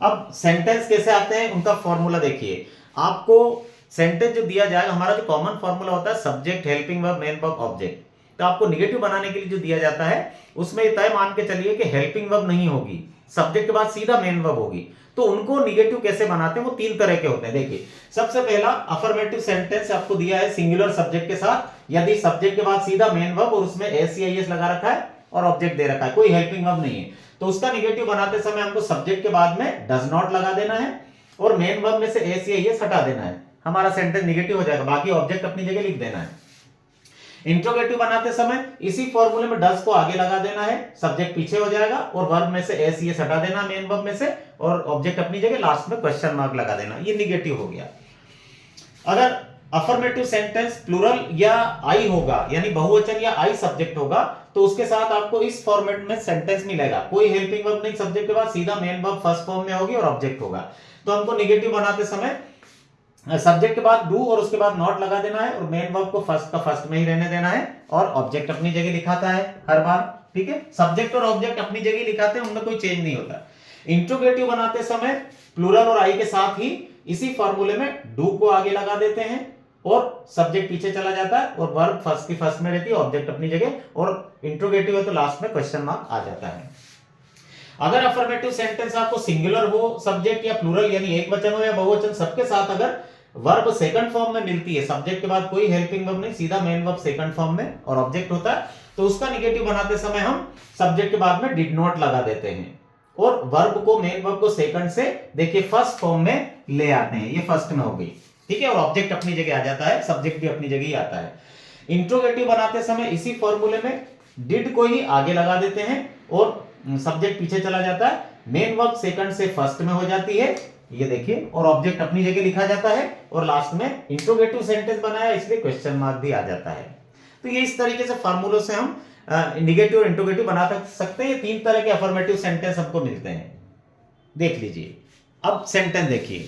अब सेंटेंस कैसे आते हैं उनका फॉर्मूला देखिए। आपको सेंटेंस जो दिया जाएगा, हमारा जो कॉमन फॉर्मूला होता है subject, helping verb, main verb, object. तो आपको निगेटिव बनाने के लिए जो दिया जाता है उसमें ये तय मान के चलिए कि हेल्पिंग वर्ब नहीं होगी, सब्जेक्ट के बाद सीधा मेन वर्ब होगी। तो उनको निगेटिव कैसे बनाते हैं, वो तीन तरह के होते हैं। देखिए सबसे पहला अफर्मेटिव सेंटेंस आपको दिया है सिंगुलर सब्जेक्ट के साथ, यदि सब्जेक्ट के बाद सीधा मेन वर्ब और उसमें एस या एस लगा रखा है और ऑब्जेक्ट दे रखा है, कोई हेल्पिंग वर्ब नहीं है, तो उसका निगेटिव बनाते समय हमको सब्जेक्ट के बाद में डज नॉट लगा देना है और मेन वर्ब में से एस या एस हटा देना है, हमारा सेंटेंस निगेटिव हो जाएगा। बाकी ऑब्जेक्ट अपनी जगह लिख देना है। इंट्रोगेटिव बनाते समय इसी फॉर्मूले में डज को आगे लगा देना है, सब्जेक्ट पीछे हो जाएगा और वर्ब में से एस ये हटा देना मेन वर्ब में से और ऑब्जेक्ट अपनी जगह, लास्ट में क्वेश्चन मार्क लगा देना, ये निगेटिव हो गया। अगर अफर्मेटिव सेंटेंस प्लूरल या आई होगा, यानी बहुवचन या आई सब्जेक्ट होगा, तो उसके साथ आपको इस फॉर्मेट में सेंटेंस मिलेगा, कोई हेल्पिंग वर्ब नहीं, सब्जेक्ट के बाद सीधा मेन वर्ब फर्स्ट फॉर्म में होगी और ऑब्जेक्ट होगा। तो हमको निगेटिव बनाते समय सब्जेक्ट के बाद डू और उसके बाद नॉट लगा देना है और मेन वर्ब को फर्स्ट का फर्स्ट में ही रहने देना है और ऑब्जेक्ट अपनी जगह लिखाता है हर बार, ठीक है। सब्जेक्ट और ऑब्जेक्ट अपनी जगह लिखाते हैं, उनमें कोई चेंज नहीं होता। इंट्रोगेटिव बनाते समय प्लूरल और आई के साथ ही इसी फॉर्मूले में डू को आगे लगा देते हैं और सब्जेक्ट पीछे चला जाता है और वर्ब फर्स्ट की फर्स्ट में रहती है, ऑब्जेक्ट अपनी जगह, और इंट्रोगेटिव है तो लास्ट में क्वेश्चन मार्क आ जाता है। अगर अफर्मेटिव सेंटेंस आपको सिंगुलर हो सब्जेक्ट या प्लूरल यानी एक वचन हो या बहुवचन, सबके साथ अगर वर्ब सेकंड फॉर्म में मिलती है, सब्जेक्ट के बाद कोई हेल्पिंग वर्ब नहीं, सीधा मेन वर्ब सेकंड फॉर्म में और ऑब्जेक्ट होता है, तो उसका निगेटिव बनाते समय हम सब्जेक्ट के बाद में डिड नॉट लगा देते हैं और वर्ब को, मेन वर्ब को सेकंड से देखिए फर्स्ट फॉर्म में ले आते हैं, ये फर्स्ट में हो गई, ठीक है, और ऑब्जेक्ट अपनी जगह आ जाता है, सब्जेक्ट भी अपनी जगह ही आता है। इंट्रोगेटिव बनाते समय इसी फॉर्मूले में डिड को ही आगे लगा देते हैं और सब्जेक्ट पीछे चला जाता है, मेन वर्ब सेकंड से फर्स्ट में हो जाती है, ये देखिए, और ऑब्जेक्ट अपनी जगह लिखा जाता है और लास्ट में इंट्रोगेटिव सेंटेंस बनाया इसलिए क्वेश्चन मार्क भी आ जाता है। तो ये इस तरीके से फार्मूलों से हम निगेटिव और इंट्रोगेटिव बना सकते हैं। ये तीन तरह के अफर्मेटिव सेंटेंस हमको मिलते हैं, देख लीजिए। अब सेंटेंस देखिए,